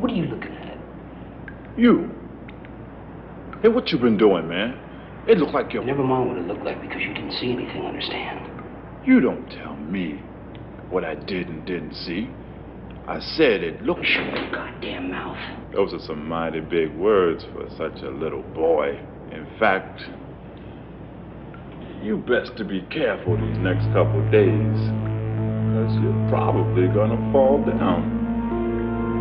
What are you looking at? You. Hey, what you been doing, man? It looked like you're... Never mind what it looked like because you didn't see anything, understand? You don't tell me what I did and didn't see. I said it looked... Shut your goddamn mouth. Those are some mighty big words for such a little boy. In fact, you best to be careful these next couple days, because you're probably gonna fall down.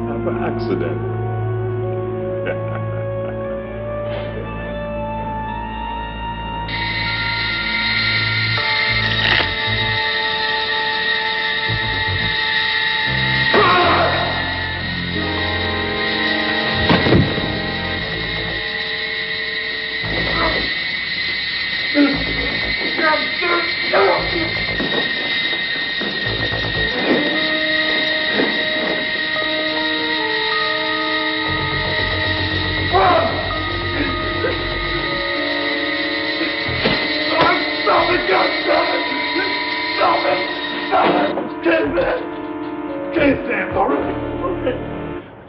Have an accident.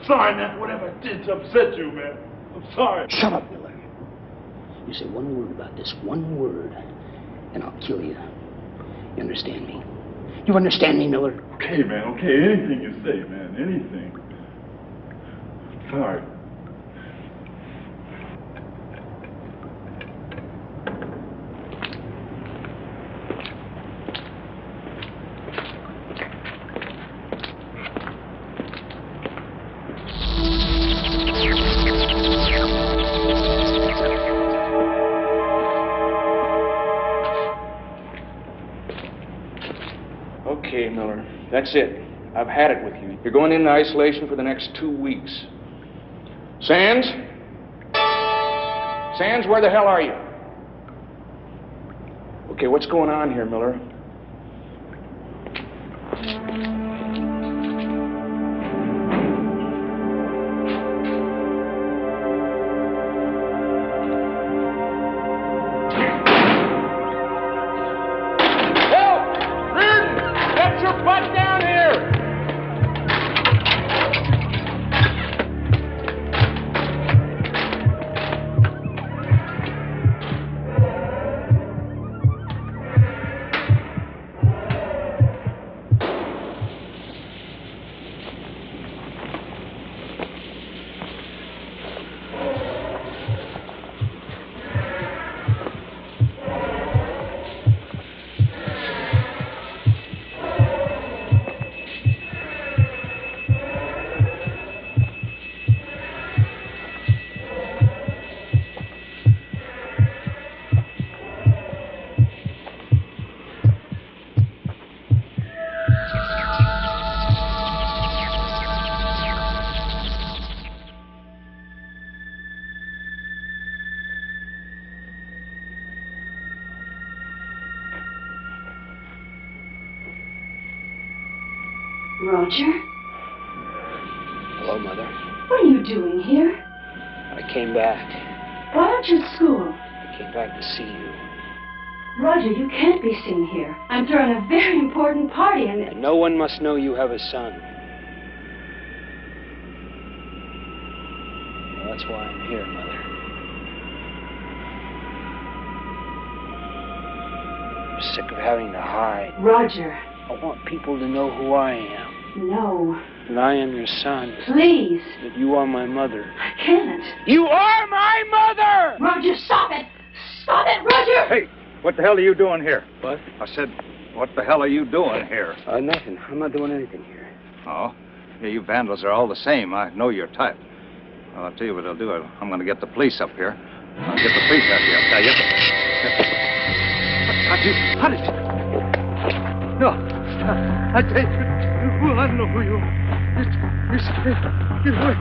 Sorry, man. Whatever I did to upset you, man. I'm sorry. Shut up, Miller. You say one word about this, one word, and I'll kill you. You understand me? You understand me, Miller? Okay, man. Okay. Anything you say, man. Anything. Sorry. Okay, Miller. That's it. I've had it with you. You're going into isolation for the next 2 weeks. Sands? Sands, where the hell are you? Okay, what's going on here, Miller? Roger? Hello, Mother. What are you doing here? I came back. Why aren't you at school? I came back to see you. Roger, you can't be seen here. I'm throwing a very important party And no one must know you have a son. Well, that's why I'm here, Mother. I'm sick of having to hide. Roger. I want people to know who I am. No. And I am your son. Please. That you are my mother. I can't. You are my mother! Roger, stop it! Stop it, Roger! Hey, what the hell are you doing here? What? I said, what the hell are you doing here? Nothing. I'm not doing anything here. Oh? Yeah, you vandals are all the same. I know your type. Well, I'll tell you what I'll do. I'm going to get the police up here. I'll get the police out here, I'll tell you. How did you... No. I tell you, well, I don't know who you are. You're scared. Get away.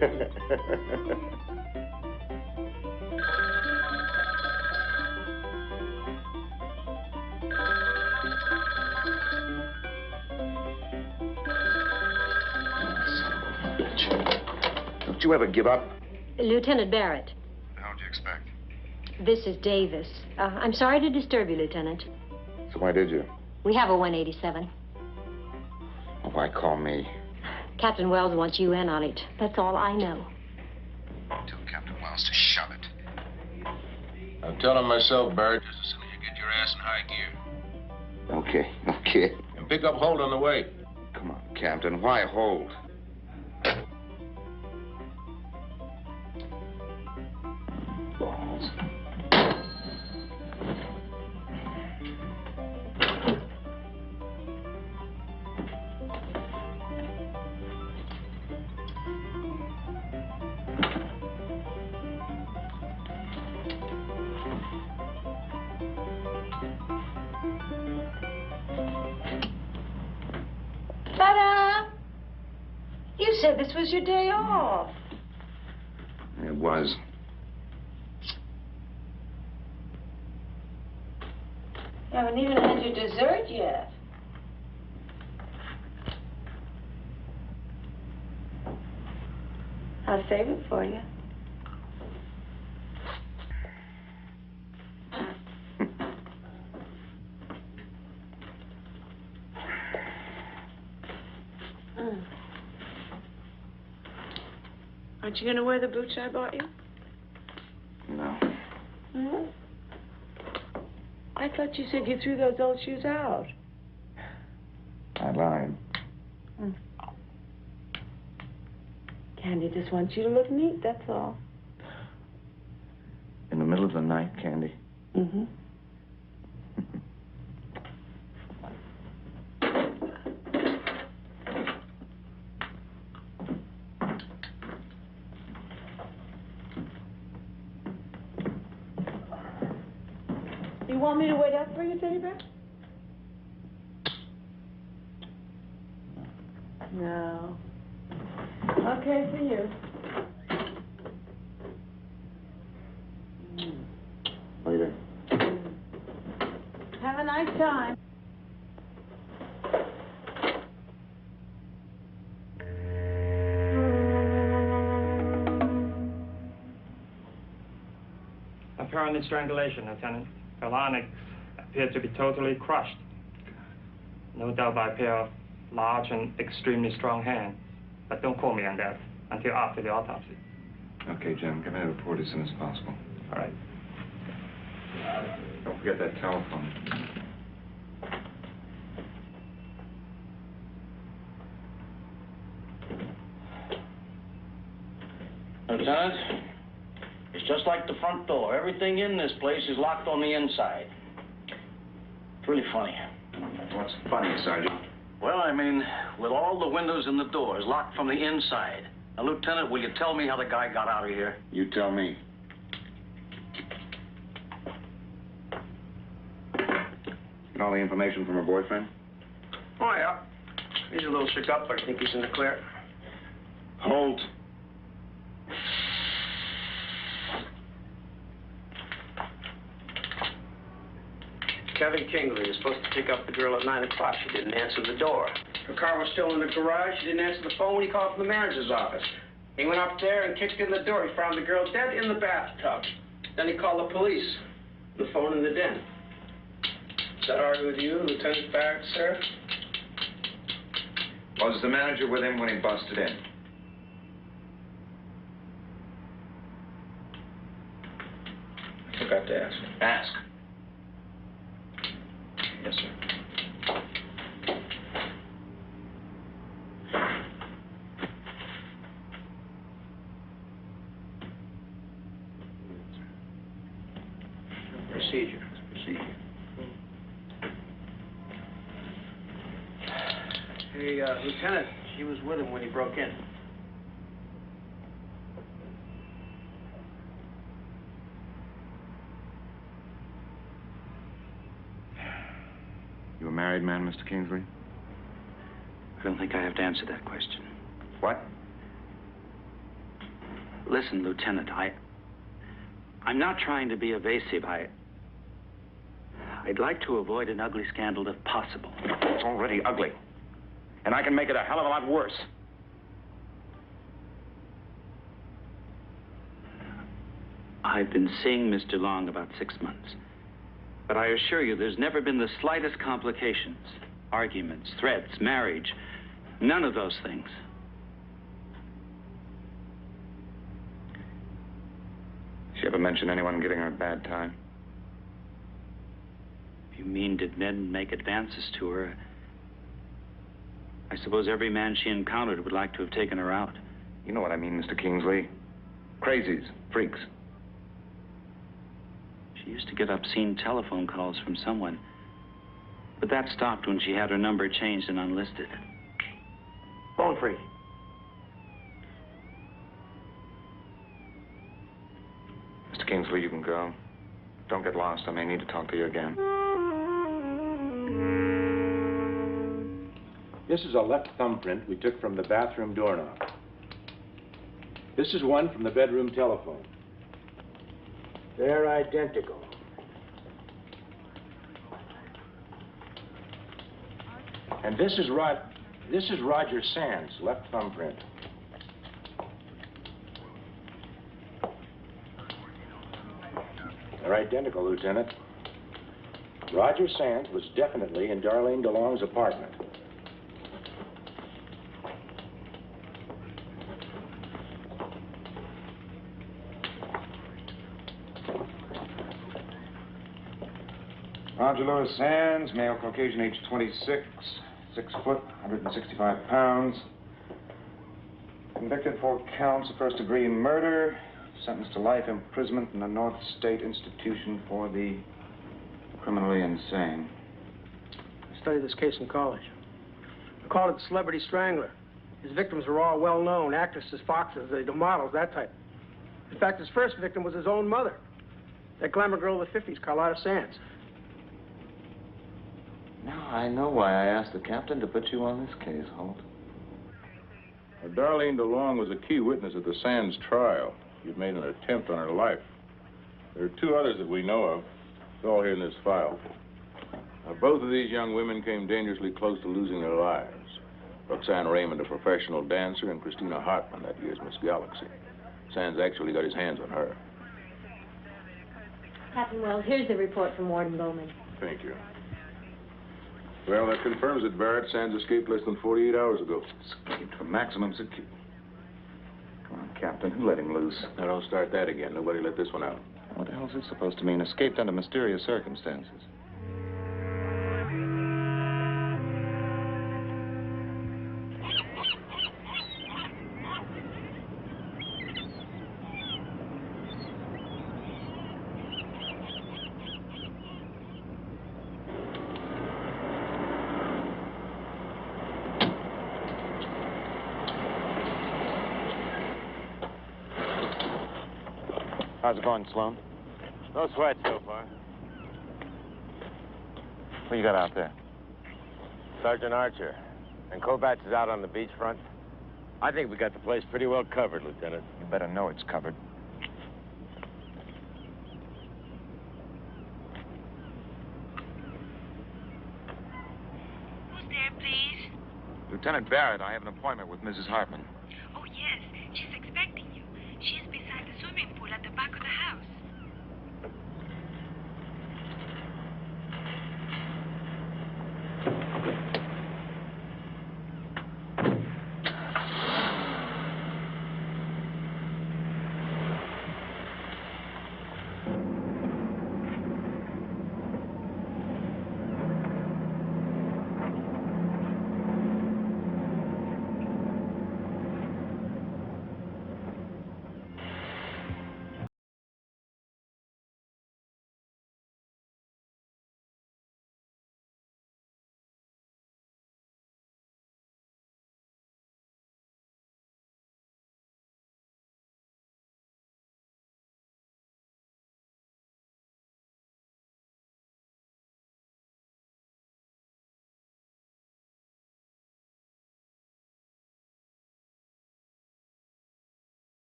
Don't you ever give up? Lieutenant Barrett. How'd you expect? This is Davis. I'm sorry to disturb you, Lieutenant. So why did you? We have a 187. Well, why call me? Captain Wells wants you in on it. That's all I know. Tell Captain Wells to shove it. I'll tell him myself, Barrett, just as soon as you get your ass in high gear. Okay. And pick up Holt on the way. Come on, Captain. Why hold? Balls. Ta-da! You said this was your day off. It was. You haven't even had your dessert yet. I'll save it for you. Aren't you going to wear the boots I bought you? No. Hmm? I thought you said you threw those old shoes out. I lied. Candy just wants you to look neat, that's all. In the middle of the night, Candy. Mm-hmm. You want me to wait up for you, Teddy Bear? No. Okay, for you. Later. Have a nice time. Apparently strangulation, Lieutenant. Kahlon appeared to be totally crushed. No doubt by a pair of large and extremely strong hands. But don't call me on that until after the autopsy. Okay, Jim. Give me a report as soon as possible. All right. Don't forget that telephone. Lieutenant, it's just like the front door. Everything in this place is locked on the inside. It's really funny. What's funny, Sergeant? Well, I mean, with all the windows and the doors locked from the inside. Now, Lieutenant, will you tell me how the guy got out of here? You tell me. Get all the information from her boyfriend? Oh, yeah. He's a little shook up, but I think he's in the clear. Holt. Kevin Kingley is supposed to pick up the girl at 9 o'clock. She didn't answer the door. Her car was still in the garage. She didn't answer the phone when he called from the manager's office. He went up there and kicked in the door. He found the girl dead in the bathtub. Then he called the police. The phone in the den. Is that all right with you, Lieutenant Barrett, sir? Was the manager with him when he busted in? I forgot to ask. Ask. Yes, sir. Procedure. Hey, Lieutenant, she was with him when he broke in. You a married man, Mr. Kingsley? I don't think I have to answer that question. What? Listen, Lieutenant, I'm not trying to be evasive. I'd like to avoid an ugly scandal if possible. It's already ugly. And I can make it a hell of a lot worse. I've been seeing Mr. Long about 6 months. But I assure you, there's never been the slightest complications. Arguments, threats, marriage. None of those things. She ever mention anyone giving her a bad time? You mean, did men make advances to her? I suppose every man she encountered would like to have taken her out. You know what I mean, Mr. Kingsley. Crazies, freaks. She used to get obscene telephone calls from someone. But that stopped when she had her number changed and unlisted. Phone free. Mr. Kingsley, you can go. Don't get lost. I may need to talk to you again. This is a left thumbprint we took from the bathroom doorknob. This is one from the bedroom telephone. They're identical. And this is Roger Sands' left thumbprint. They're identical, Lieutenant. Roger Sands was definitely in Darlene DeLong's apartment. Roger Louis Sands, male, Caucasian, age 26, 6 foot, 165 pounds. Convicted for counts of first-degree murder, sentenced to life imprisonment in the North State Institution for the Criminally Insane. I studied this case in college. I called it the Celebrity Strangler. His victims were all well-known, actresses, foxes, the models, that type. In fact, his first victim was his own mother. That glamour girl of the 50s, Carlotta Sands. Now I know why I asked the captain to put you on this case, Holt. Darlene DeLong was a key witness at the Sands trial. You'd made an attempt on her life. There are 2 others that we know of. It's all here in this file. Now, both of these young women came dangerously close to losing their lives. Roxanne Raymond, a professional dancer, and Christina Hartman, that year's Miss Galaxy. Sands actually got his hands on her. Captain Wells, here's the report from Warden Bowman. Thank you. Well, that confirms it, Barrett. Sands escaped less than 48 hours ago. Escaped for maximum security. Come on, Captain. Who let him loose? Now, don't start that again. Nobody let this one out. What the hell is this supposed to mean? Escaped under mysterious circumstances. How's it going, Sloan? No sweat so far. What you got out there? Sergeant Archer. And Kovacs is out on the beachfront. I think we got the place pretty well covered, Lieutenant. You better know it's covered. Who's there, please? Lieutenant Barrett, I have an appointment with Mrs. Hartman. Oh, yes. She's expecting you. She's beside the swimming pool at the back of the house.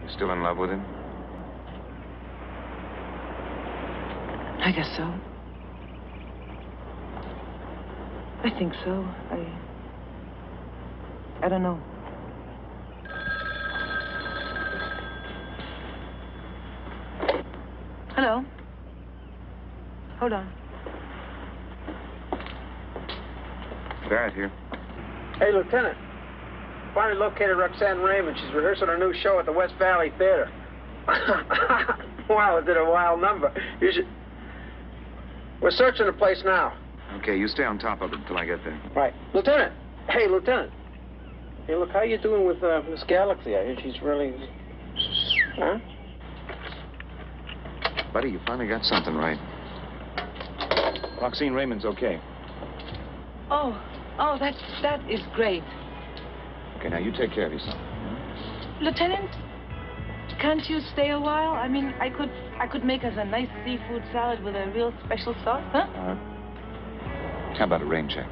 You still in love with him? I guess so. I think so. I don't know. Hello? Hold on. Barrett here. Hey, Lieutenant. Finally located Roxanne Raymond. She's rehearsing her new show at the West Valley Theater. Wow, is it a wild number? You should... We're searching the place now. Okay, you stay on top of it until I get there. Right. Lieutenant! Hey, Lieutenant. Hey, look, how you doing with Miss Galaxy? I hear she's really... Huh? Buddy, you finally got something right. Roxanne Raymond's okay. Oh, that is great. Okay, now you take care of yourself. Lieutenant, can't you stay a while? I mean, I could make us a nice seafood salad with a real special sauce, huh? How about a rain check?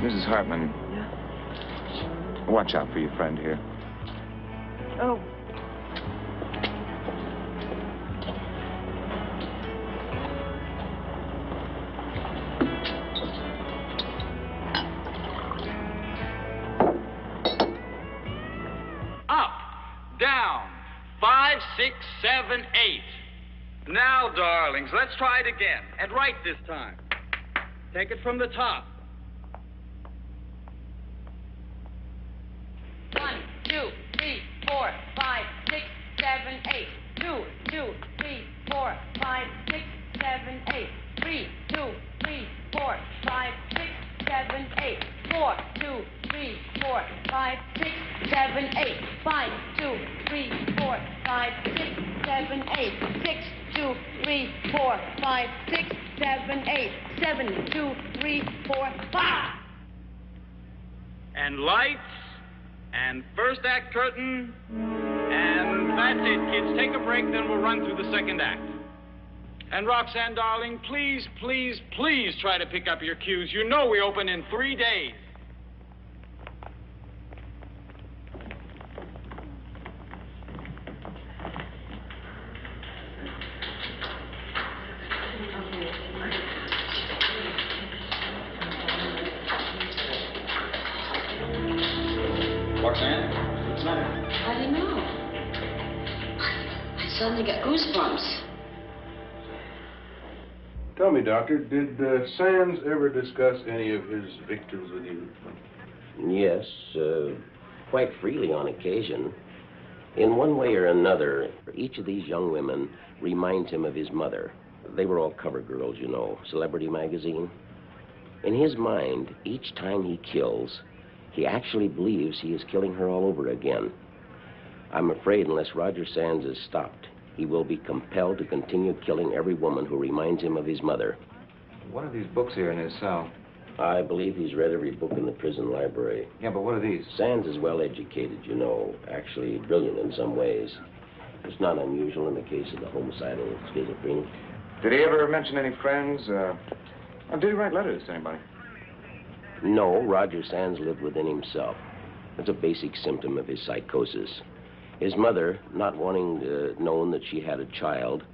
Mrs. Hartman. Yeah? Watch out for your friend here. Oh. Up, down, 5, 6, 7, 8. Now, darlings, let's try it again. And right this time. Take it from the top. 1, 2, 3, 4, 5, 6, 7, 8. 2, 2, 3, 4, 5, 6, 7, 8. 3, 2, 3, 4, 5, 6, 7, 8. 4, 2, 3, 4, 5, 6, 7, 8. 5, 2, 3, 4, 5, 6, 7, 8. 6, 2, 3, 4, 5, 6, 7, 8. 7, 2, 3, 4, 5. And lights. And first act curtain. And that's it, kids. Take a break, then we'll run through the second act. And Roxanne, darling, please, please, please try to pick up your cues. You know we open in 3 days. Roxanne, what's the matter? I don't know. I suddenly got goosebumps. Tell me, Doctor, did Sands ever discuss any of his victims with you? Yes, quite freely on occasion. In one way or another, each of these young women reminds him of his mother. They were all cover girls, you know, Celebrity magazine. In his mind, each time he kills, he actually believes he is killing her all over again. I'm afraid unless Roger Sands is stopped, he will be compelled to continue killing every woman who reminds him of his mother. What are these books here in his cell? I believe he's read every book in the prison library. Yeah, but what are these? Sands is well educated, you know, actually brilliant in some ways. It's not unusual in the case of the homicidal schizophrenic. Did he ever mention any friends? Or did he write letters to anybody? No, Roger Sands lived within himself. It's a basic symptom of his psychosis. His mother, not wanting known that she had a child,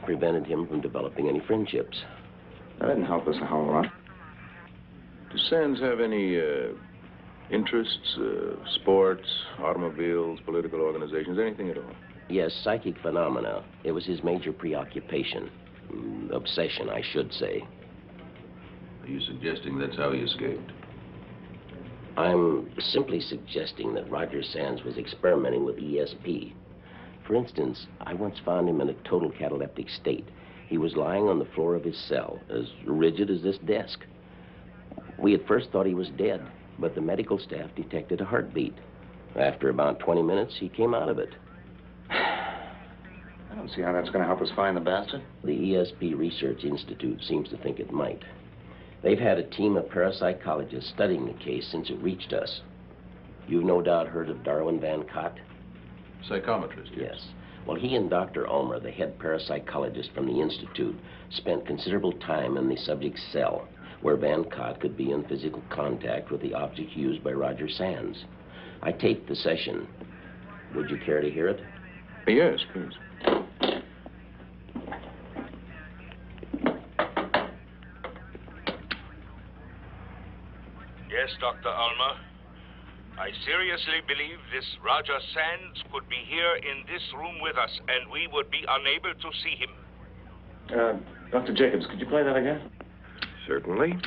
prevented him from developing any friendships. That didn't help us a whole lot. Does Sands have any interests, sports, automobiles, political organizations, anything at all? Yes, psychic phenomena. It was his major preoccupation. Obsession, I should say. Are you suggesting that's how he escaped? I'm simply suggesting that Roger Sands was experimenting with ESP. For instance, I once found him in a total cataleptic state. He was lying on the floor of his cell, as rigid as this desk. We at first thought he was dead, but the medical staff detected a heartbeat. After about 20 minutes, he came out of it. I don't see how that's going to help us find the bastard. The ESP Research Institute seems to think it might. They've had a team of parapsychologists studying the case since it reached us. You've no doubt heard of Darwin Van Cott? Psychometrist, yes. Well, he and Dr. Ulmer, the head parapsychologist from the Institute, spent considerable time in the subject's cell. where Van Cott could be in physical contact with the object used by Roger Sands. I taped the session. Would you care to hear it? Yes, please. Yes, Dr. Alma. I seriously believe this Roger Sands could be here in this room with us, and we would be unable to see him. Dr. Jacobs, could you play that again? Certainly.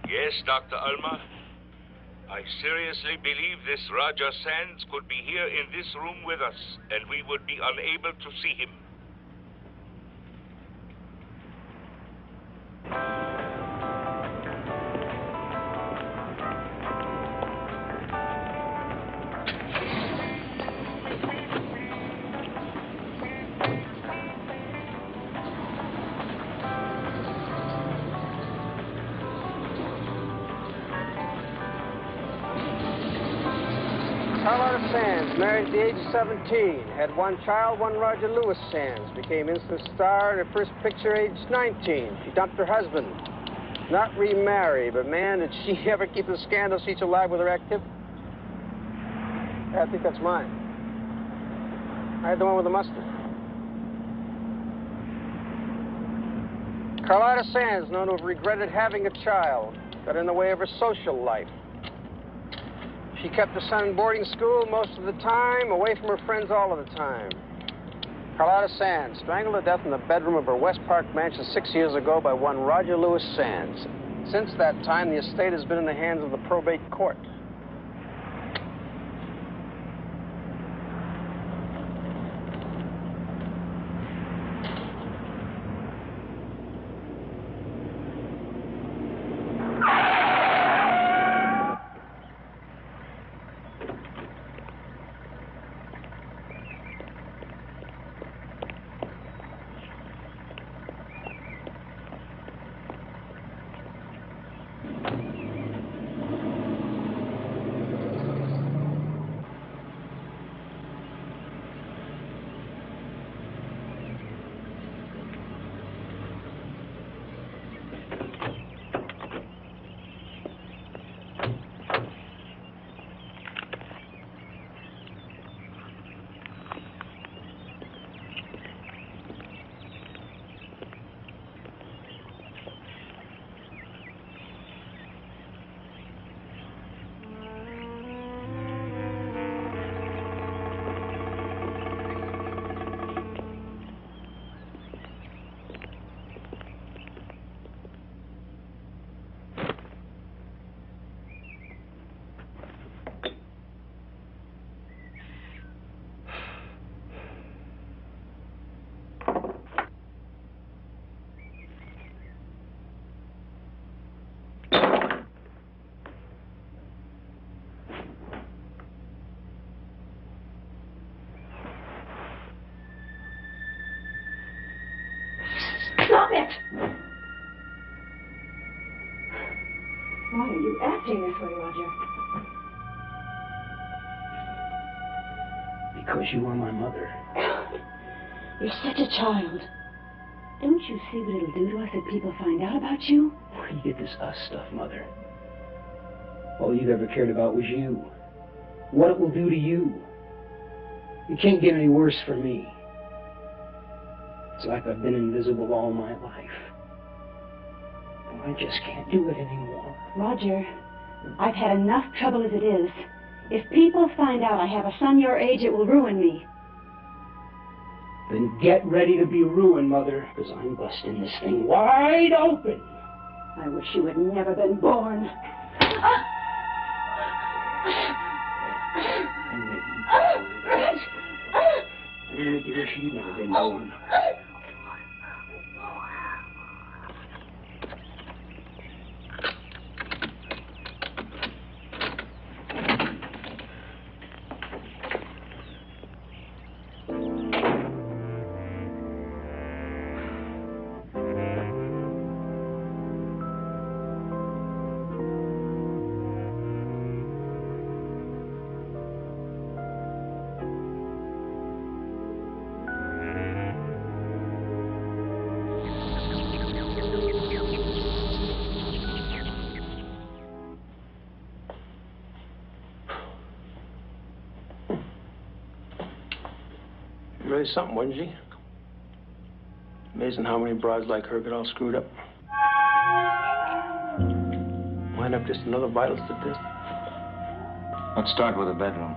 Yes, Dr. Alma. I seriously believe this Roger Sands could be here in this room with us, and we would be unable to see him. Carlotta Sands, married at the age of 17, had one child, one Roger Lewis Sands, became instant star in her first picture age 19. She dumped her husband. Not remarry, but man, did she ever keep the scandal sheets alive with her activity? I think that's mine. I had the one with the mustard. Carlotta Sands, known to have regretted having a child, got in the way of her social life. She kept her son in boarding school most of the time, away from her friends all of the time. Carlotta Sands, strangled to death in the bedroom of her West Park mansion 6 years ago by one Roger Lewis Sands. Since that time, the estate has been in the hands of the probate court. Stop it! Why are you acting this way, Roger? Because you are my mother. You're such a child. Don't you see what it'll do to us if people find out about you? You get this us stuff, Mother. All you've ever cared about was you. What it will do to you. It can't get any worse for me. It's like I've been invisible all my life. And I just can't do it anymore. Roger, I've had enough trouble as it is. If people find out I have a son your age, it will ruin me. Then get ready to be ruined, Mother, because I'm busting this thing wide open. I wish you had never been born. I wish you'd never been born. really something, wasn't she? Amazing how many broads like her get all screwed up. Wind up just another vital statistic. Let's start with the bedroom.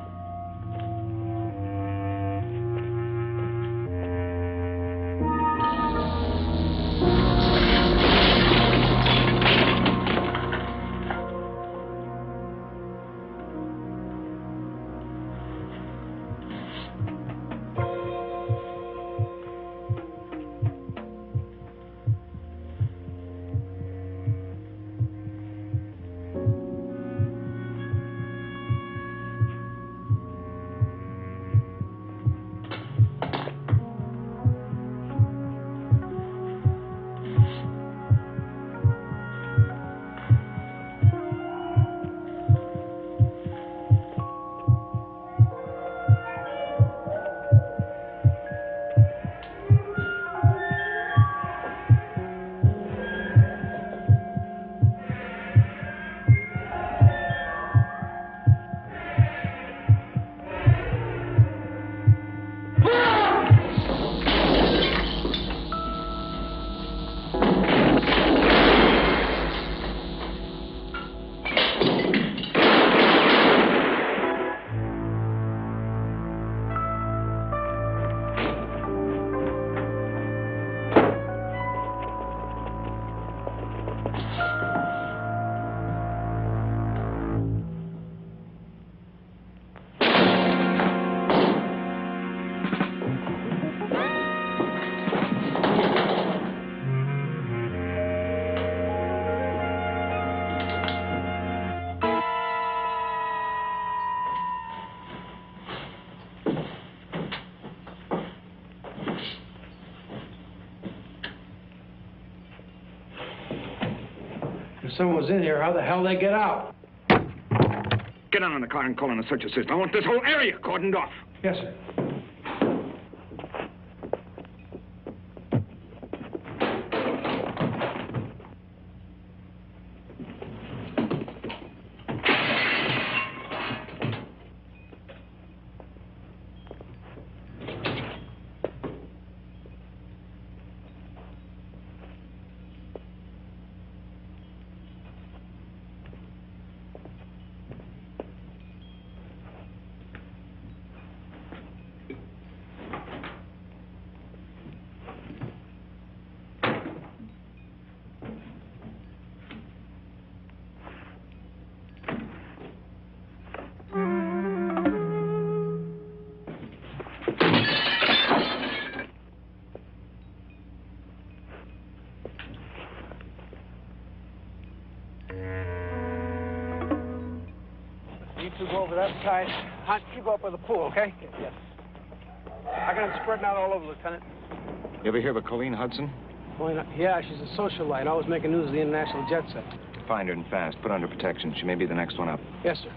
If someone was in here, how the hell they get out? Get down in the car and call in a search assist. I want this whole area cordoned off. Yes, sir. Side. Hunt, you go up by the pool, okay? Yes. I got them spreading out all over, Lieutenant. You ever hear of a Colleen Hudson? Yeah, she's a socialite, always making news of the international jet set. Find her and fast. Put her under protection. She may be the next one up. Yes, sir.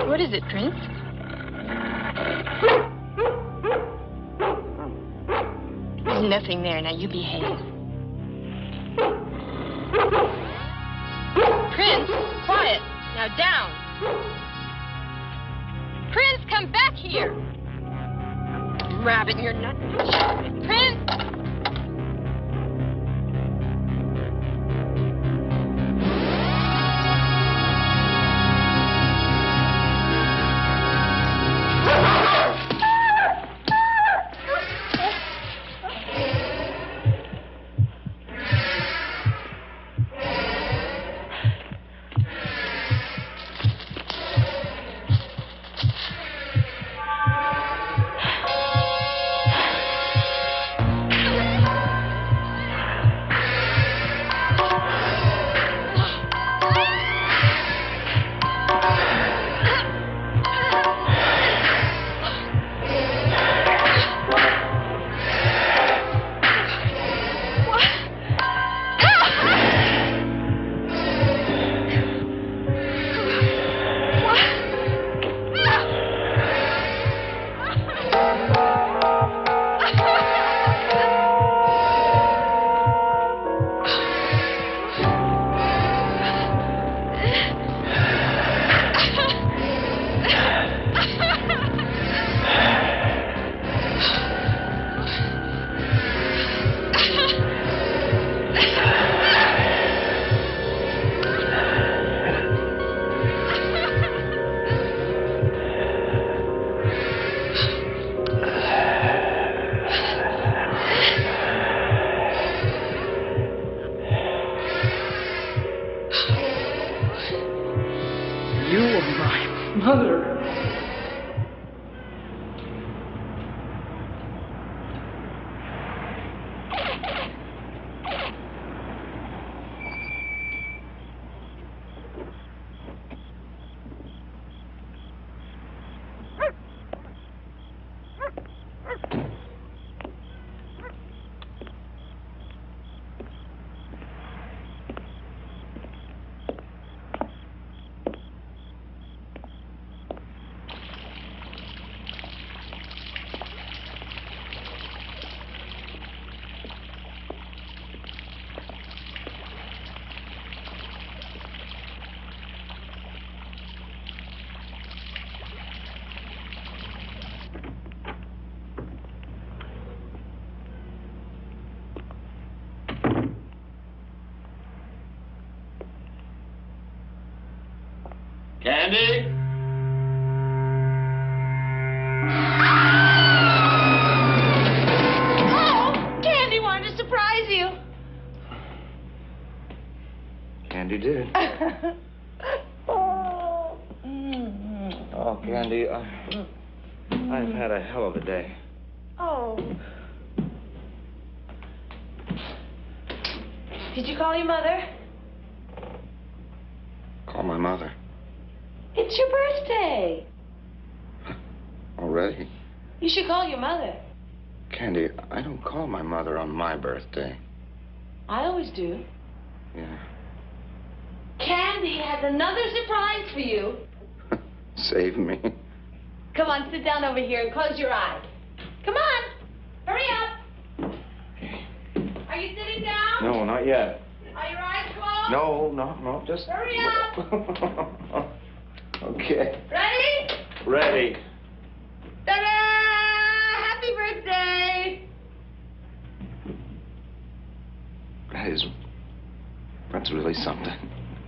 What is it, Prince? There's nothing there. Now you behave. Prince, quiet. Now down. Prince, come back here. Rabbit in your nut. Prince! Candy? Oh, Candy wanted to surprise you. Candy did. Oh. Oh, Candy, I've had a hell of a day. Oh. Did you call your mother? Call my mother. It's your birthday. Already? You should call your mother. Candy, I don't call my mother on my birthday. I always do. Yeah. Candy has another surprise for you. Save me. Come on, sit down over here and close your eyes. Come on. Hurry up. Are you sitting down? No, not yet. Are your eyes closed? No, just... Hurry up. Okay. Ready? Ready. Ta-da! Happy birthday! That's really something.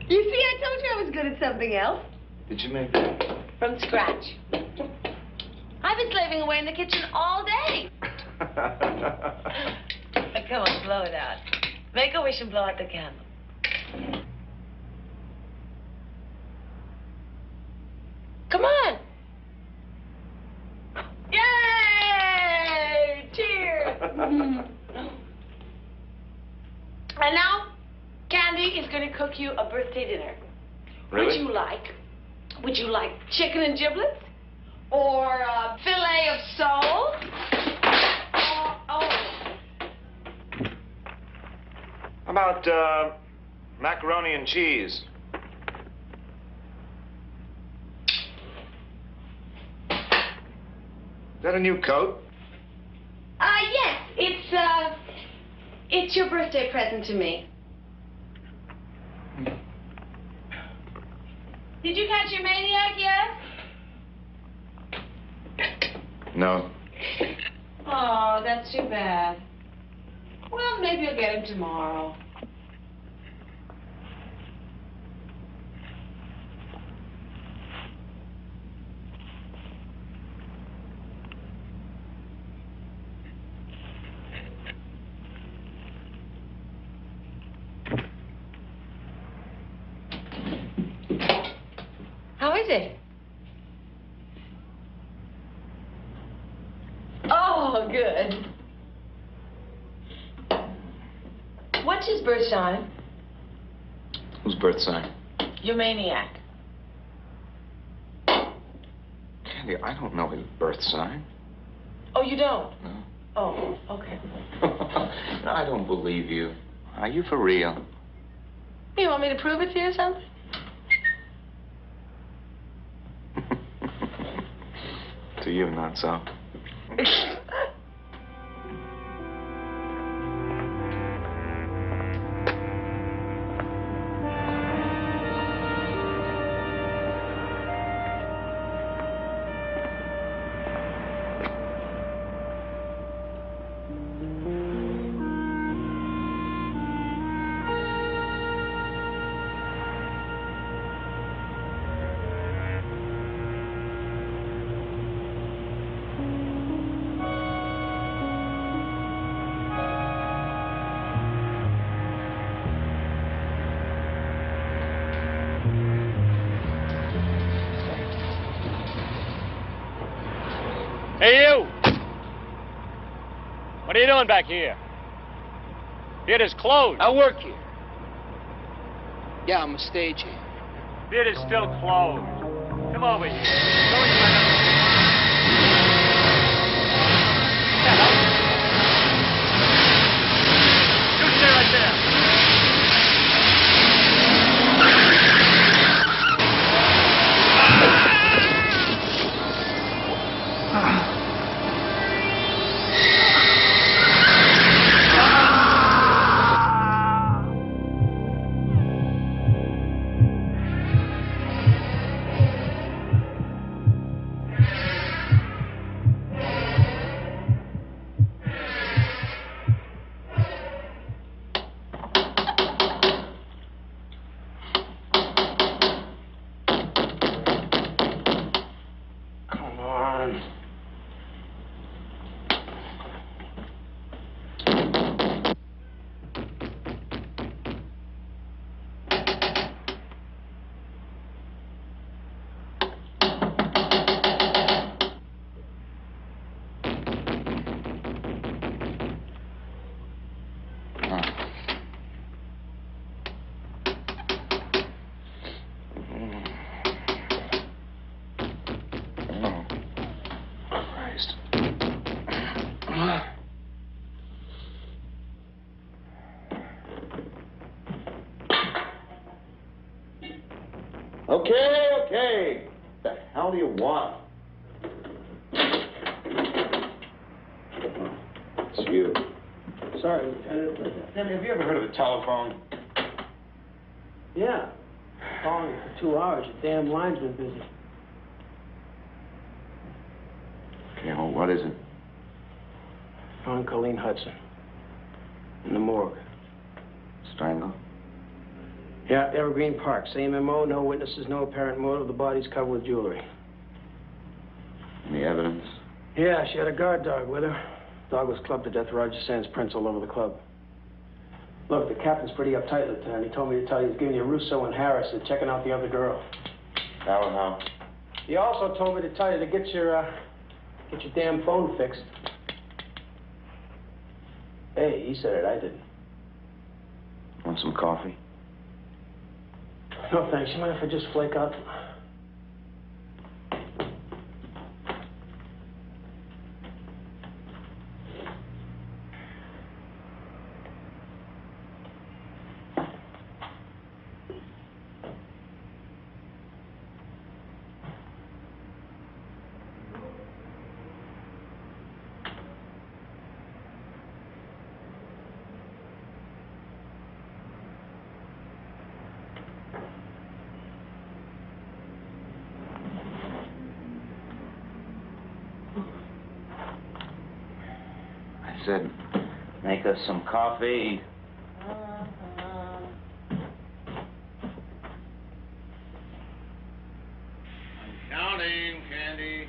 You see, I told you I was good at something else. Did you make that? From scratch. I've been slaving away in the kitchen all day. Come on, blow it out. Make a wish and blow out the candle. Come on. Yay! Cheers. And now, Candy is going to cook you a birthday dinner. Really? Would you like chicken and giblets? Or a fillet of sole? How about, macaroni and cheese? Is that a new coat? Yes. It's your birthday present to me. Did you catch your maniac yet? No. Oh, that's too bad. Well, maybe you'll get him tomorrow. How is it? Oh, good. What's his birth sign? Whose birth sign? Your maniac. Candy, I don't know his birth sign. Oh, you don't? No. Oh, okay. No, I don't believe you. Are you for real? You want me to prove it to you or something? To you, not so. Hey, you! What are you doing back here? Theater's closed. I work here. Yeah, I'm a stagehand. Theater's still closed. Come over here. Go into my You stay right there. Okay. What the hell do you want? It's you. Sorry, Lieutenant. Sammy, have you ever heard of the telephone? Yeah. Calling you for 2 hours. Your damn line's been busy. Okay, well, what is it? Found Colleen Hudson. In the morgue. Strangled? Yeah, Evergreen Park. Same M.O., no witnesses, no apparent motive. The body's covered with jewelry. Any evidence? Yeah, she had a guard dog with her. Dog was clubbed to death. Roger Sands prints all over the club. Look, the captain's pretty uptight, Lieutenant. He told me to tell you he's giving you Russo and Harris. They're checking out the other girl. How? He also told me to tell you to get your damn phone fixed. Hey, he said it. I didn't. Want some coffee? No, thanks. You mind if I just flake out? I said, make us some coffee. Counting, Candy.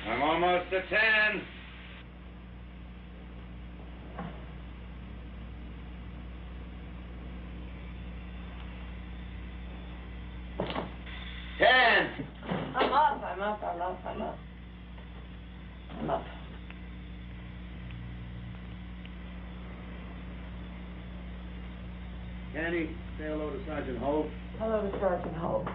I'm almost at 10. I'm up. Candy, say hello to Sergeant Hope. Hello to Sergeant Hope.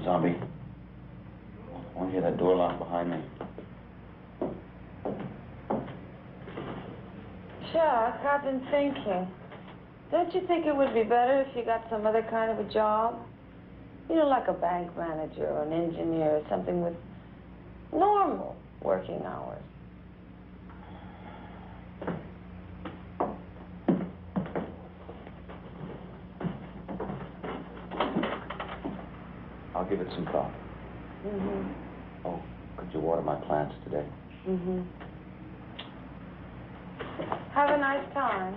Zombie. I want to hear that door lock behind me. Chuck, I've been thinking. Don't you think it would be better if you got some other kind of a job? You know, like a bank manager or an engineer or something with normal working hours. I'll give it some thought. Mm-hmm. Oh, could you water my plants today? Mm-hmm. Have a nice time.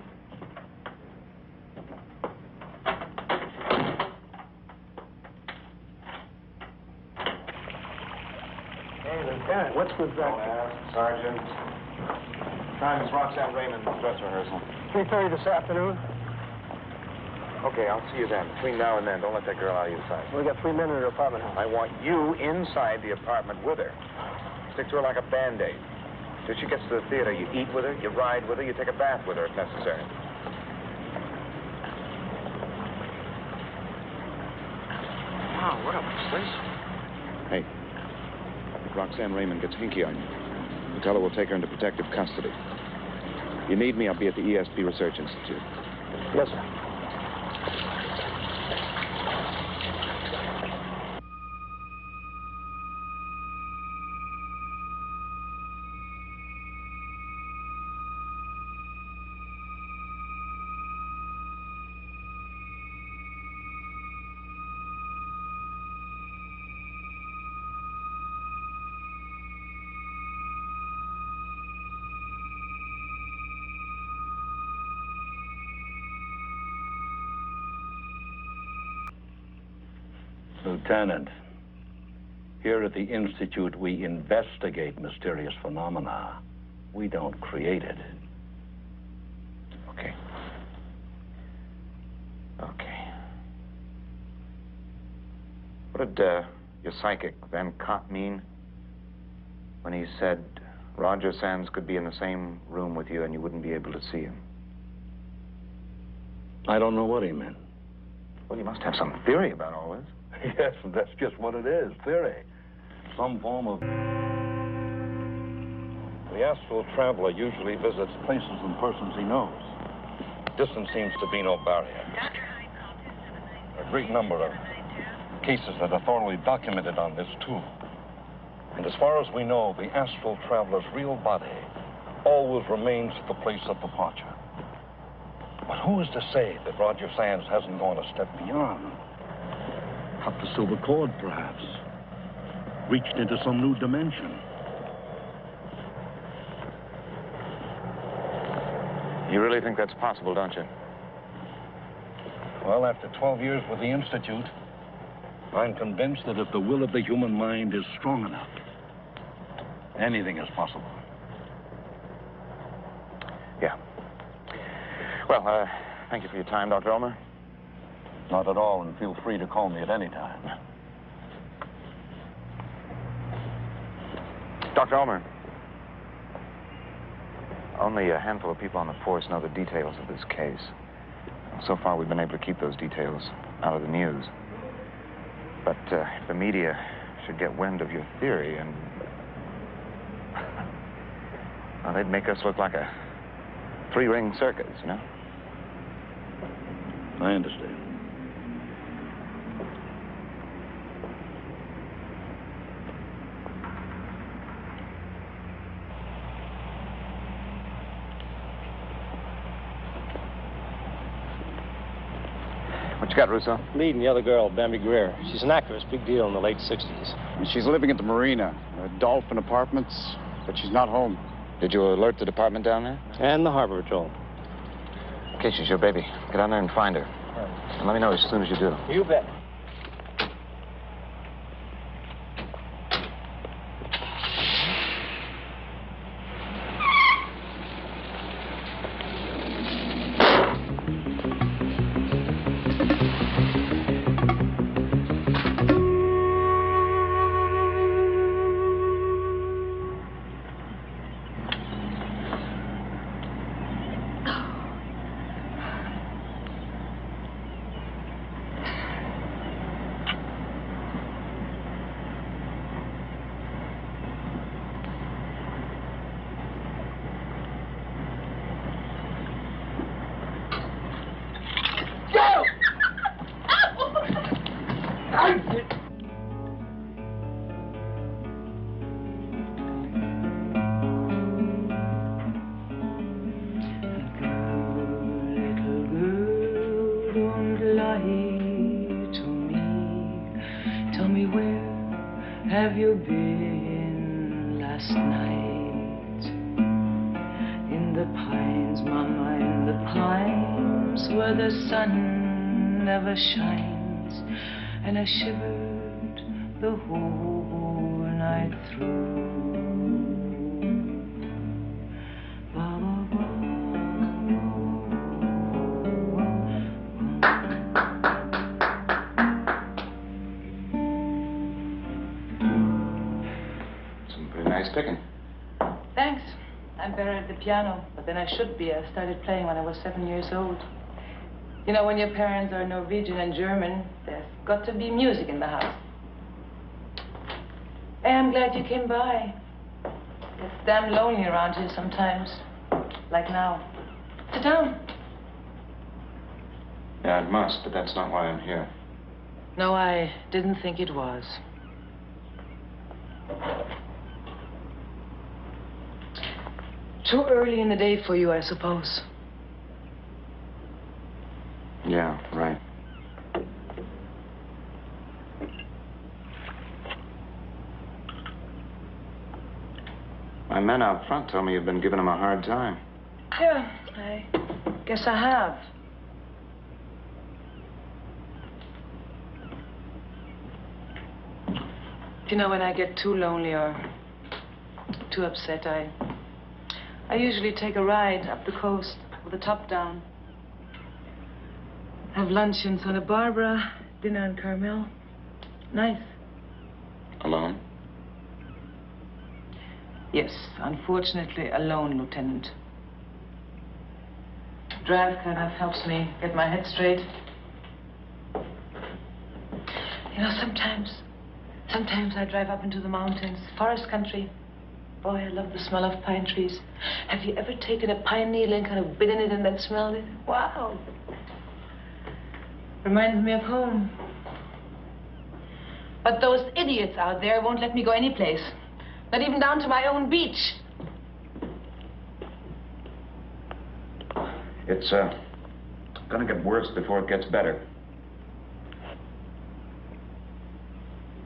Hey, Lieutenant, what's with that? Sergeant. Time is Roxanne Raymond's dress rehearsal. 3:30 this afternoon. Okay, I'll see you then. Between now and then, don't let that girl out of your sight. We got 3 men in her apartment house. I want you inside the apartment with her. Stick to her like a Band-Aid. Till she gets to the theater, you eat with her, you ride with her, you take a bath with her if necessary. Wow, what a place. Hey, if Roxanne Raymond gets hinky on you, you tell her we'll take her into protective custody. You need me, I'll be at the ESP Research Institute. Yes, sir. Lieutenant, here at the Institute, we investigate mysterious phenomena. We don't create it. Okay. Okay. What did your psychic, Van Cott, mean when he said Roger Sands could be in the same room with you and you wouldn't be able to see him? I don't know what he meant. Well, you must have some theory about all this. Yes, that's just what it is, theory. Some form of... The astral traveler usually visits places and persons he knows. Distance seems to be no barrier. A great number of cases that are thoroughly documented on this, too. And as far as we know, the astral traveler's real body always remains at the place of departure. But who is to say that Roger Sands hasn't gone a step beyond? Cut the silver cord, perhaps. Reached into some new dimension. You really think that's possible, don't you? Well, after 12 years with the Institute, I'm convinced that if the will of the human mind is strong enough, anything is possible. Yeah. Well, thank you for your time, Dr. Ulmer. Not at all, and feel free to call me at any time. Dr. Ulmer, only a handful of people on the force know the details of this case. So far, we've been able to keep those details out of the news. But if the media should get wind of your theory and... Well, they'd make us look like a three-ring circus, you know? I understand. What you got, Russo? Leading the other girl, Bambi Greer. She's an actress, big deal in the late 60s. And she's living at the marina, Dolphin Apartments, but she's not home. Did you alert the department down there? And the Harbor Patrol. Okay, she's your baby. Get down there and find her. And let me know as soon as you do. You bet. Have you been last night? In the pines, Mama, in the pines, where the sun never shines. And I shivered the whole night through. Picking. Thanks. I'm better at the piano, but then I should be. I started playing when I was 7 years old. You know, when your parents are Norwegian and German, there's got to be music in the house. Hey, I'm glad you came by. It's damn lonely around here sometimes. Like now. Sit down. Yeah, it must, but that's not why I'm here. No, I didn't think it was. Too early in the day for you, I suppose. Yeah, right. My men out front tell me you've been giving them a hard time. Yeah, I guess I have. You know, when I get too lonely or too upset, I usually take a ride up the coast with the top down. Have lunch in Santa Barbara, dinner in Carmel. Nice. Alone? Yes, unfortunately alone, Lieutenant. Drive kind of helps me get my head straight. You know, sometimes I drive up into the mountains, forest country. Boy, I love the smell of pine trees. Have you ever taken a pine needle and kind of bit in it and then smelled it? Wow. Reminds me of home. But those idiots out there won't let me go anyplace. Not even down to my own beach. It's, gonna get worse before it gets better.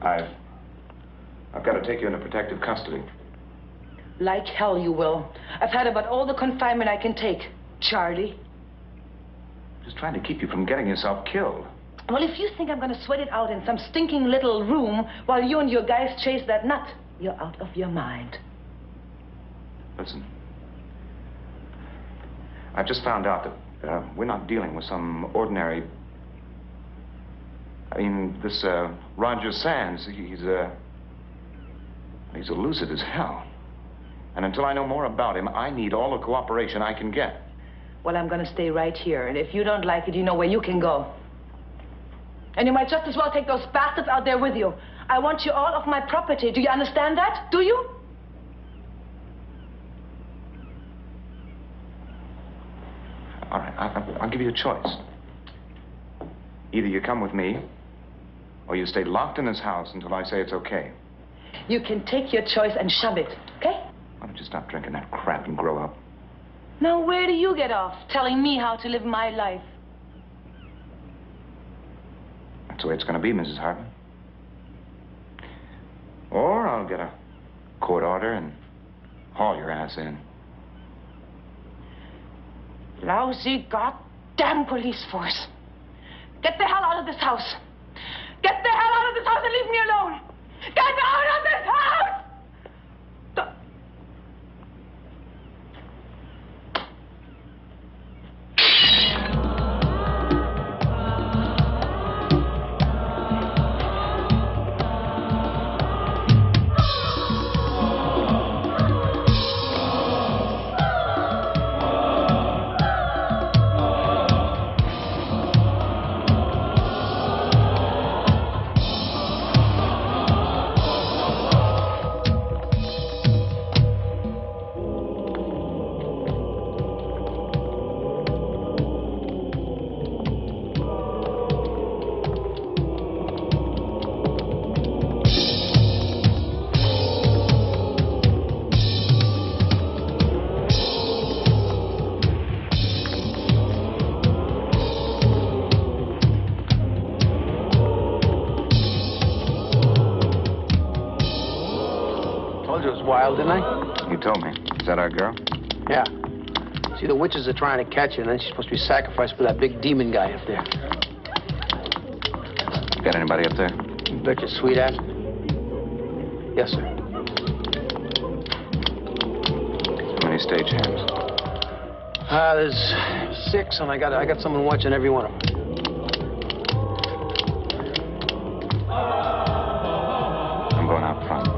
I've got to take you into protective custody. Like hell you will. I've had about all the confinement I can take, Charlie. Just trying to keep you from getting yourself killed. Well, if you think I'm going to sweat it out in some stinking little room while you and your guys chase that nut, you're out of your mind. Listen. I've just found out that we're not dealing with some ordinary... I mean, this Roger Sands, he's elusive as hell. And until I know more about him, I need all the cooperation I can get. Well, I'm going to stay right here. And if you don't like it, you know where you can go. And you might just as well take those bastards out there with you. I want you all off my property. Do you understand that? Do you? All right, I'll give you a choice. Either you come with me, or you stay locked in this house until I say it's okay. You can take your choice and shove it, okay? Why don't you stop drinking that crap and grow up? Now, where do you get off telling me how to live my life? That's the way it's going to be, Mrs. Hartman. Or I'll get a court order and haul your ass in. Lousy goddamn police force. Get the hell out of this house. Get the hell out of this house and leave me alone. Get out of this house! Wild, didn't I? You told me. Is that our girl? Yeah. See, the witches are trying to catch her, and then she's supposed to be sacrificed for that big demon guy up there. Got anybody up there? You bet your sweet ass. Yes, sir. How many stagehands? There's 6, and I got someone watching every one of them. I'm going out front.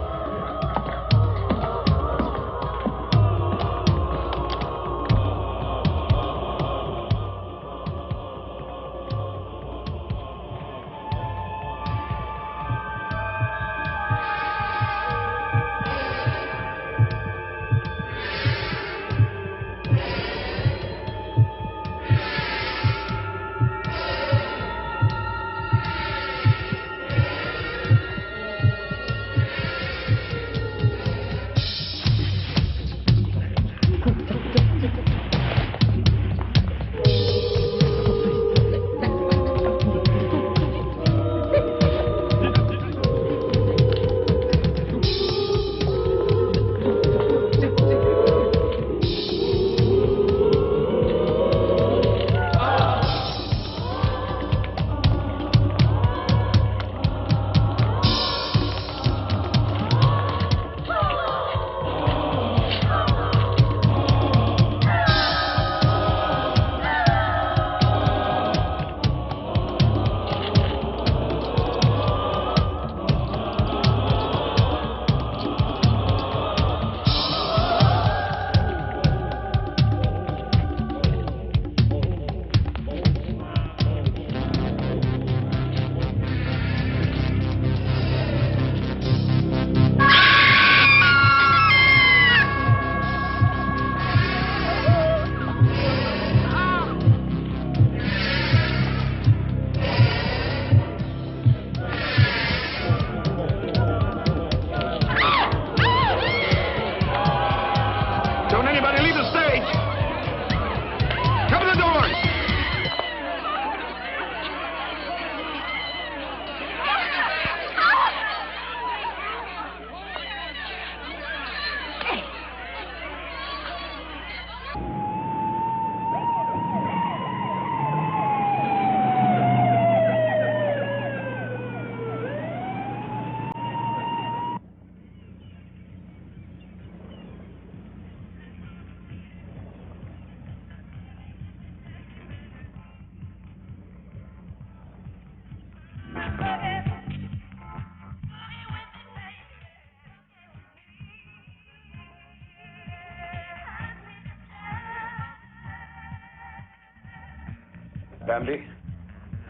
Bambi,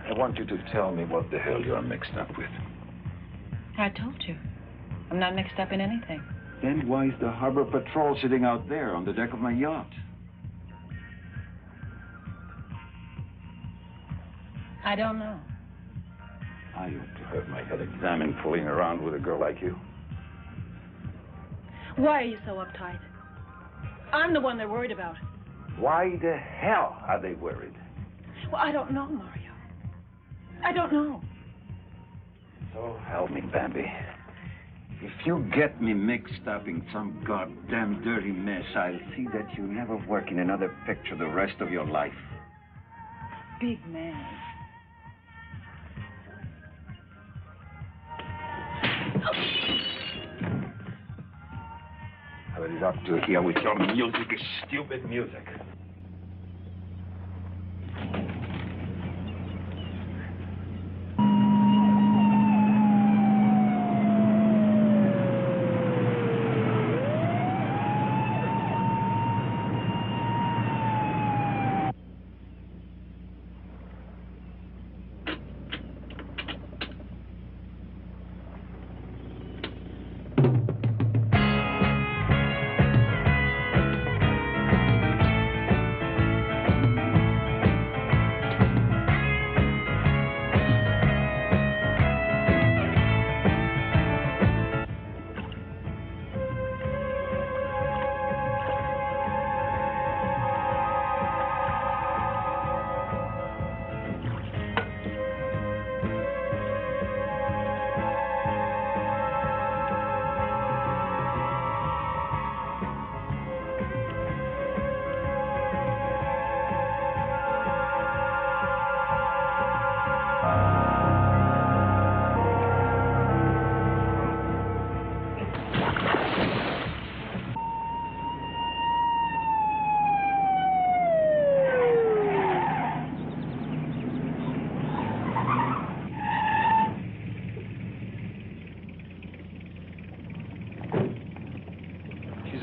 I want you to tell me what the hell you're mixed up with. I told you. I'm not mixed up in anything. Then why is the harbor patrol sitting out there on the deck of my yacht? I don't know. I ought to have my head examined fooling around with a girl like you. Why are you so uptight? I'm the one they're worried about. Why the hell are they worried? Well, I don't know, Mario. I don't know. So help me, Bambi. If you get me mixed up in some goddamn dirty mess, I'll see that you never work in another picture the rest of your life. Big man. I would love to hear with your music, stupid music.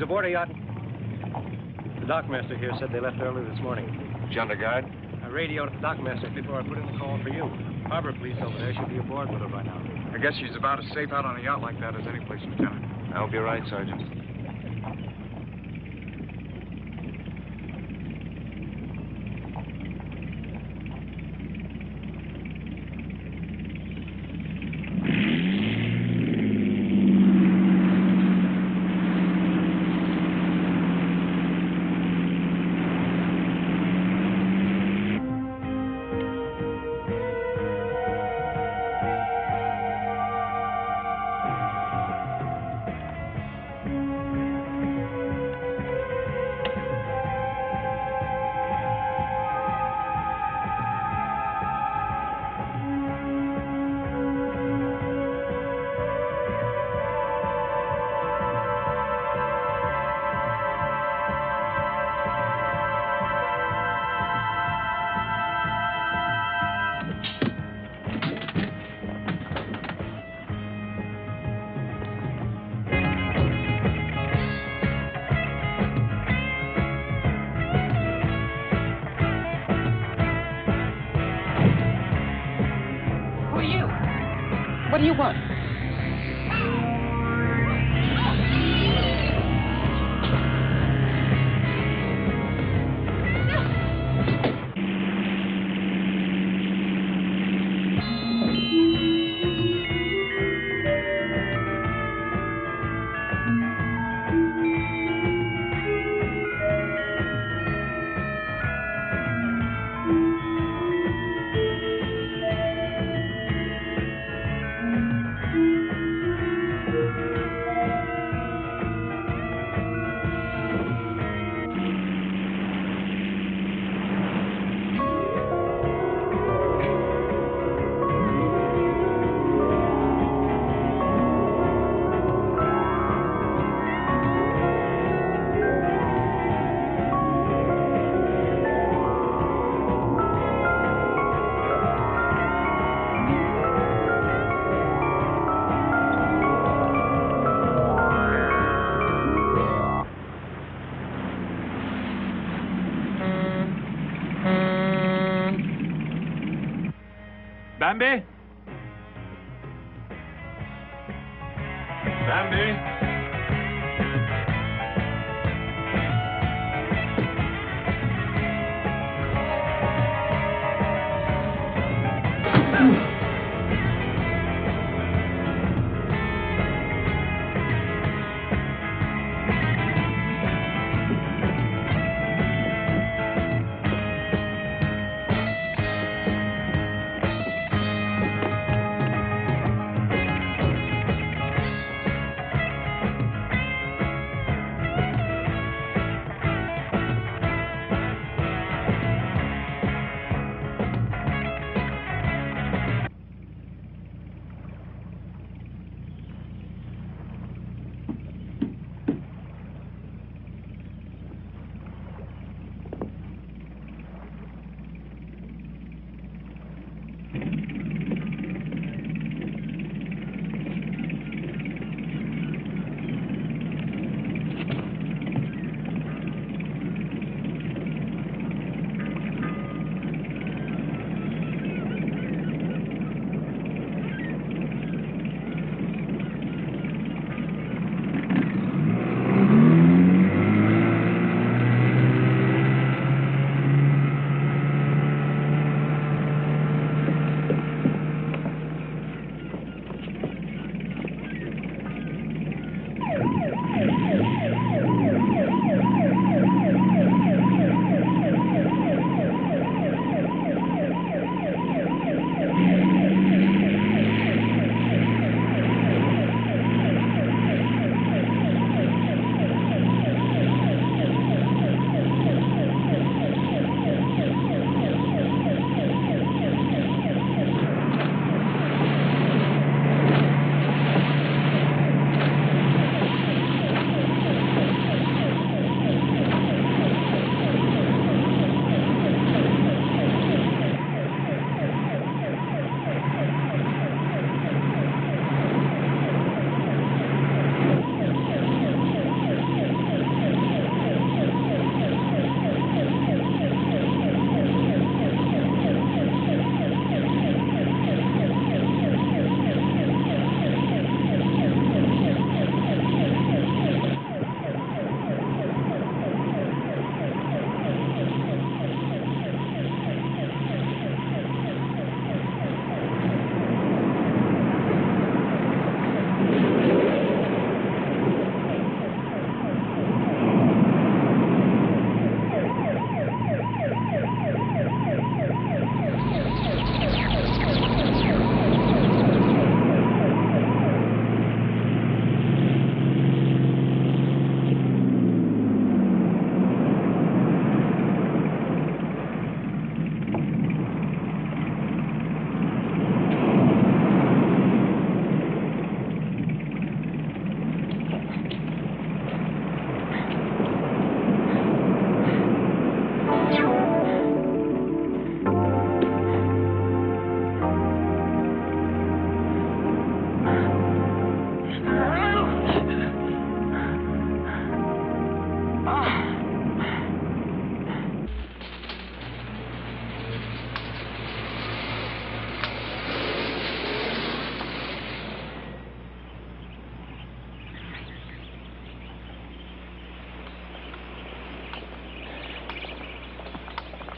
She's aboard a yacht. The dockmaster here said they left early this morning. She on the guard? I radioed at the dockmaster before I put in the call for you. Harbor police over there should be aboard with her by now. I guess she's about as safe out on a yacht like that as any place, Lieutenant. I hope you're right, Sergeant. What do you want? Bambi? Bambi?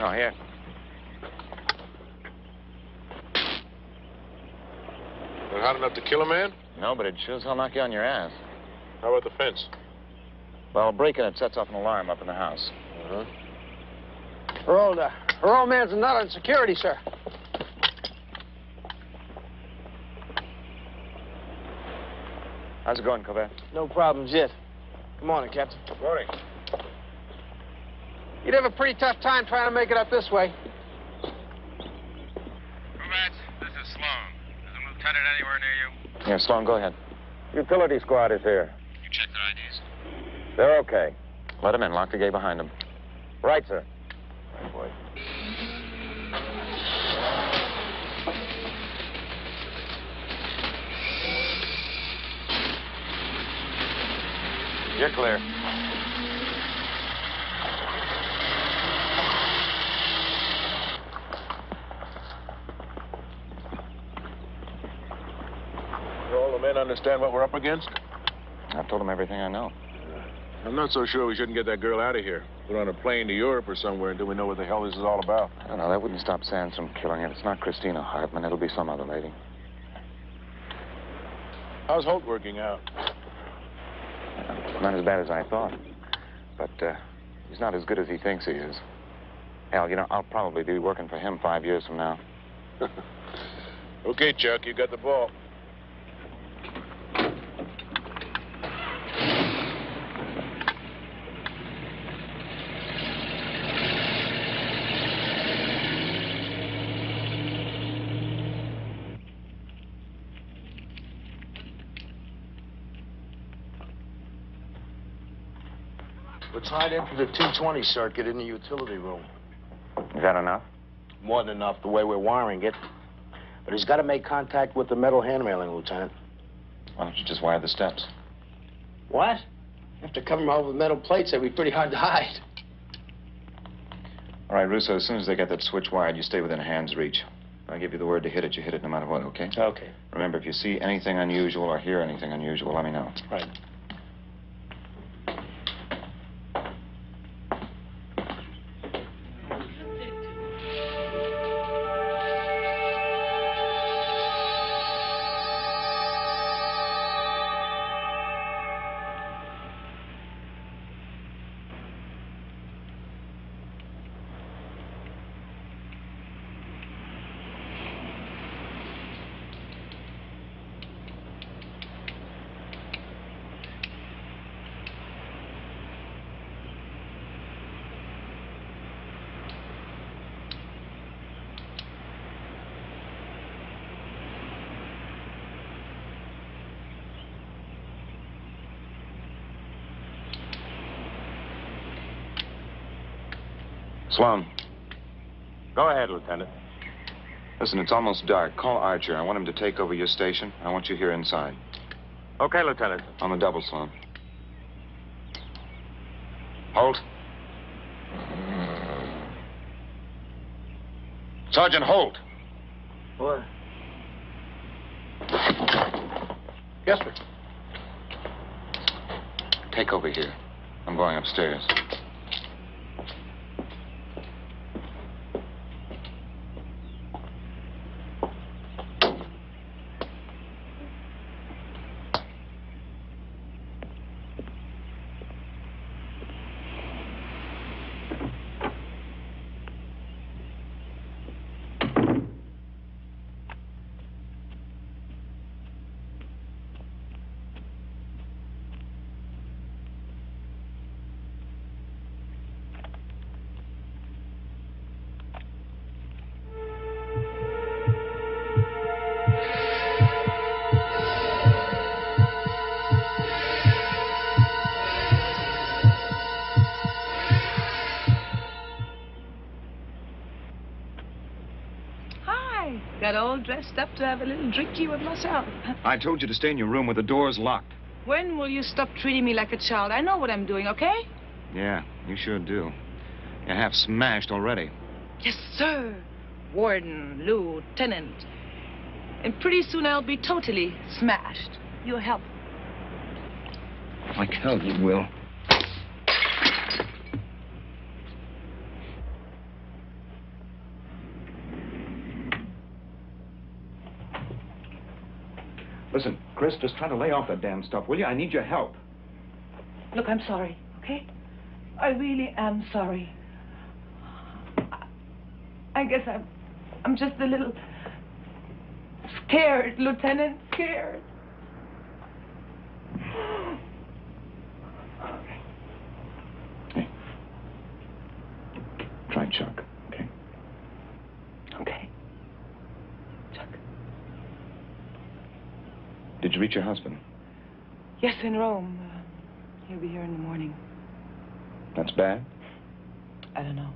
Oh, here. Not hot enough to kill a man? No, but it sure as hell knock you on your ass. How about the fence? Well, breaking it sets off an alarm up in the house. Uh-huh. Her old man's not on security, sir. How's it going, Corbett? No problems yet. Good morning, Captain. Good morning. You'd have a pretty tough time trying to make it up this way. Corbett, this is Sloan. Is a lieutenant anywhere near you? Yeah, Sloan, go ahead. Utility squad is here. You check their IDs. They're okay. Let him in. Lock the gate behind him. Right, sir. Right, boy. You're clear. Do all the men understand what we're up against? I've told them everything I know. I'm not so sure we shouldn't get that girl out of here. Put her on a plane to Europe or somewhere until we know what the hell this is all about. I don't know. That wouldn't stop Sands from killing it. It's not Christina Hartman. It'll be some other lady. How's Holt working out? Not as bad as I thought. But he's not as good as he thinks he is. Hell, you know, I'll probably be working for him 5 years from now. Okay, Chuck, you got the ball. We're tied in for the 220 circuit in the utility room. Is that enough? More than enough, the way we're wiring it. But he's got to make contact with the metal hand railing, Lieutenant. Why don't you just wire the steps? What? You have to cover them all with metal plates. That'd be pretty hard to hide. All right, Russo, as soon as they get that switch wired, you stay within a hand's reach. If I give you the word to hit it, you hit it no matter what, okay? Okay. Remember, if you see anything unusual or hear anything unusual, let me know. Right. Sloan. Go ahead, Lieutenant. Listen, it's almost dark. Call Archer. I want him to take over your station. I want you here inside. Okay, Lieutenant. On the double, Sloan. Holt. Sergeant Holt. What? Yes, sir. Take over here. I'm going upstairs. Got all dressed up to have a little drinky with myself. I told you to stay in your room with the doors locked. When will you stop treating me like a child? I know what I'm doing, okay? Yeah, you sure do. You're half smashed already. Yes, sir. Warden, lieutenant. And pretty soon I'll be totally smashed. You'll help. Like hell you will. Listen, Chris, just try to lay off that damn stuff, will you? I need your help. Look, I'm sorry, okay? I really am sorry. I guess I'm just a little scared, Lieutenant, scared. Hey. Try Chuck, okay? Okay. Did you reach your husband? Yes, in Rome. He'll be here in the morning. That's bad? I don't know.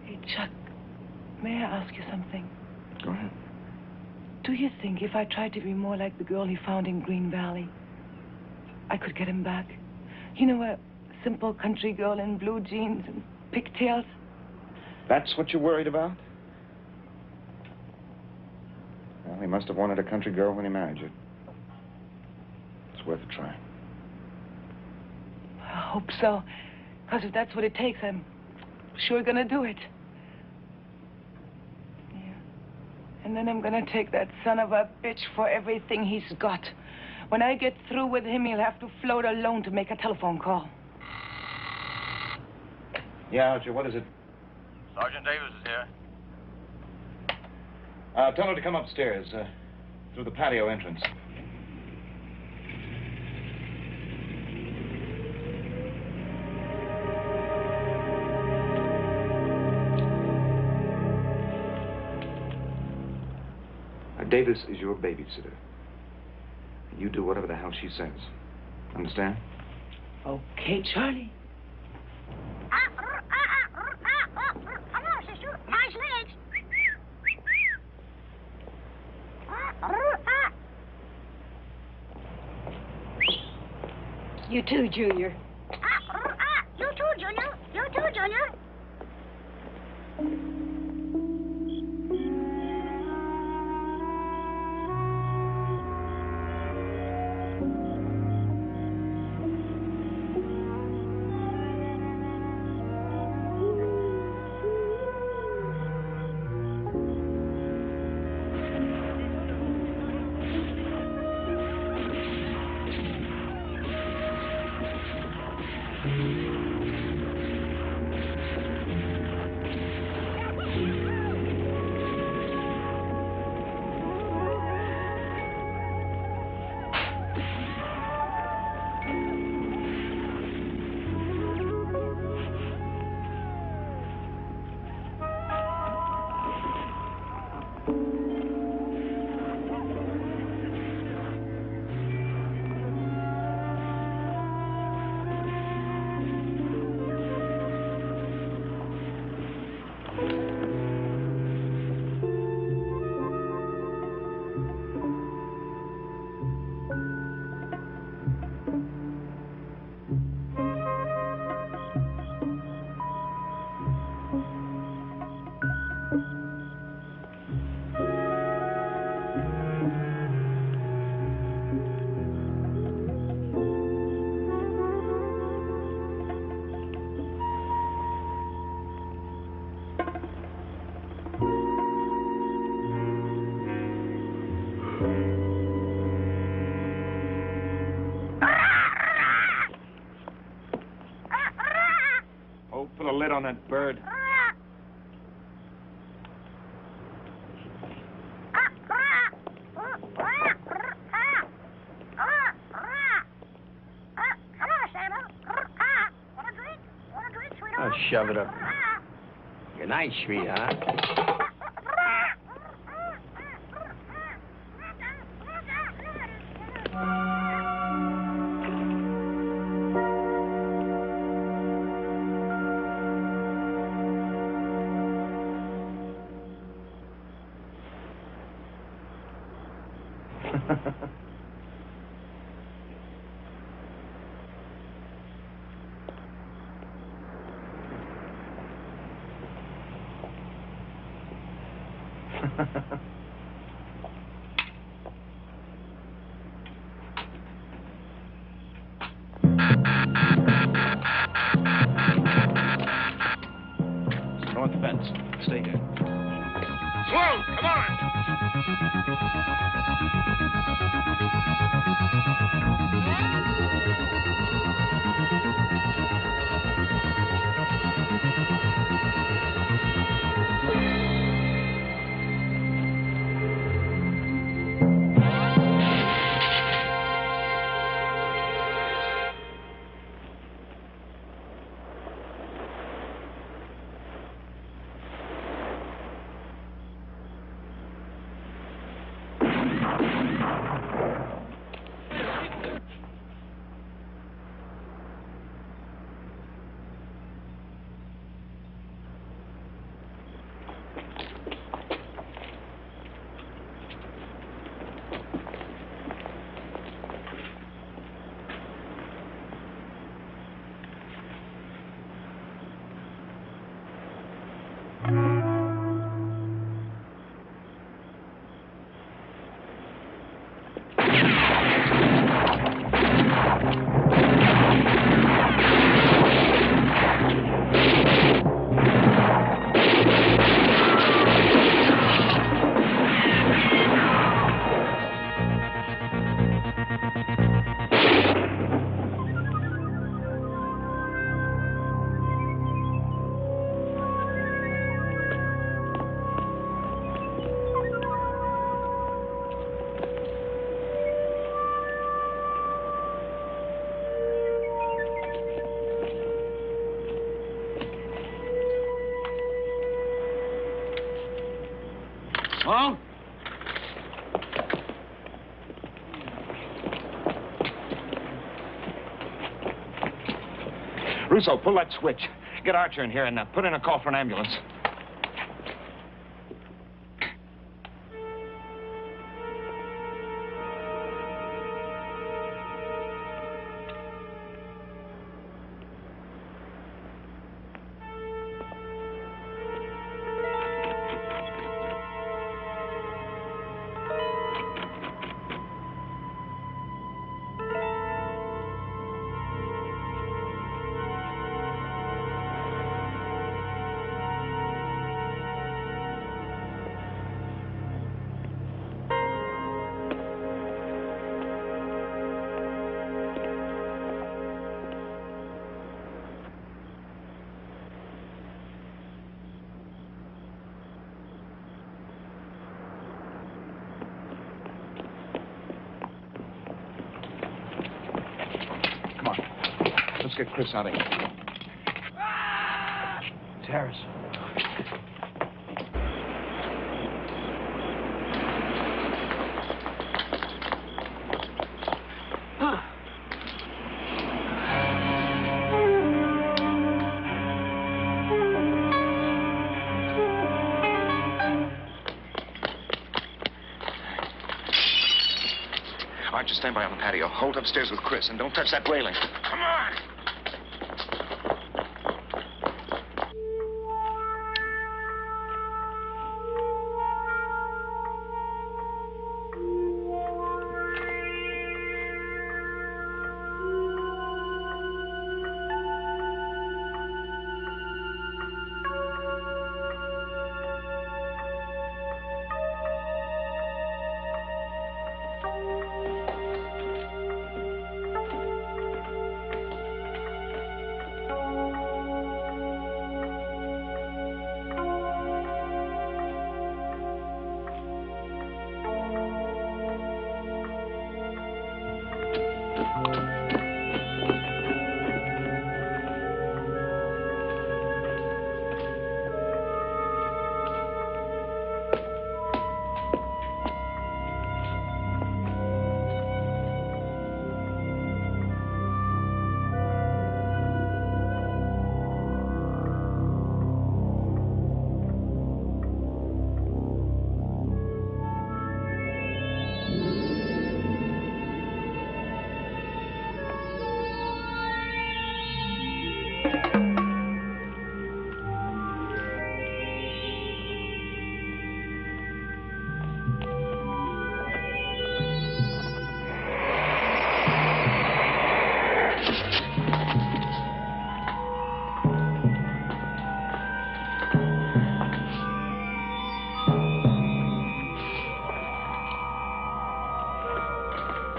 Hey, Chuck, may I ask you something? Go ahead. Do you think if I tried to be more like the girl he found in Green Valley, I could get him back? You know, a simple country girl in blue jeans and pigtails? That's what you're worried about? Well, he must have wanted a country girl when he married you. It's worth a try. I hope so. Because if that's what it takes, I'm sure gonna do it. Yeah. And then I'm gonna take that son of a bitch for everything he's got. When I get through with him, he'll have to float alone to make a telephone call. Yeah, Archer, what is it? Sergeant Davis is here. Tell her to come upstairs, through the patio entrance. Davis is your babysitter. You do whatever the hell she says. Understand? Okay, Charlie. Hello, sister. Nice legs. You too, Junior. You too, Junior. You too, Junior. Put a lid on that bird. Oh, shove it up. Good night, sweetheart. North fence. Stay here. Slow, come on! Huh? Russo, pull that switch. Get Archer in here and put in a call for an ambulance. get Chris out of here. Terrace. All right, just stand by on the patio. Hold upstairs with Chris, and don't touch that railing. Come on!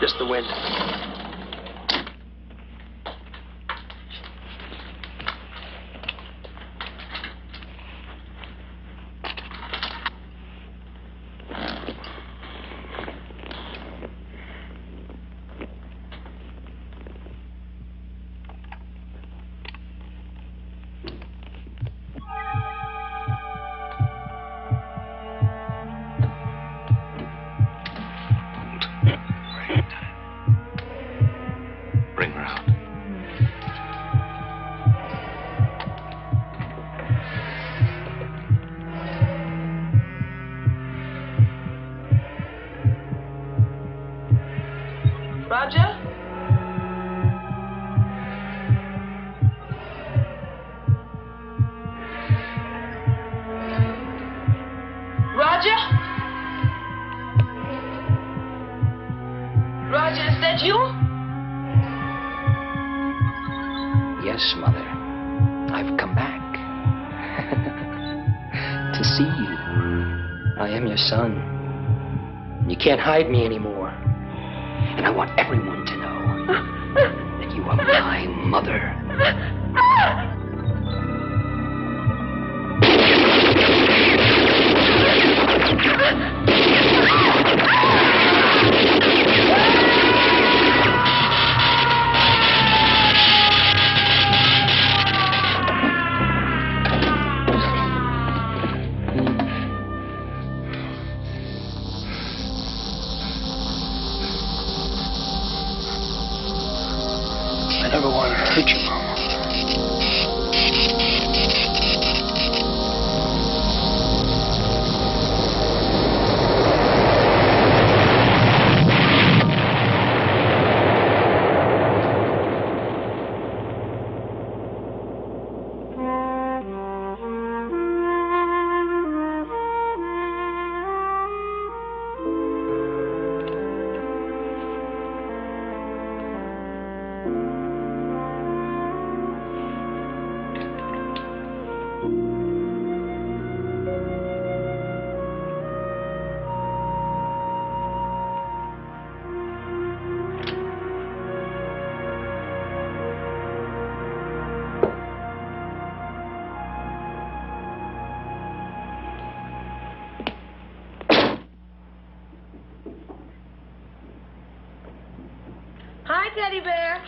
Just the wind. Bring her out. Roger? Roger? Roger, is that you? Yes, Mother. I've come back. To see you. I am your son. You can't hide me anymore. And I want everyone to know that you are my mother. I never wanted to hurt you, Mama. Hi, Teddy Bear.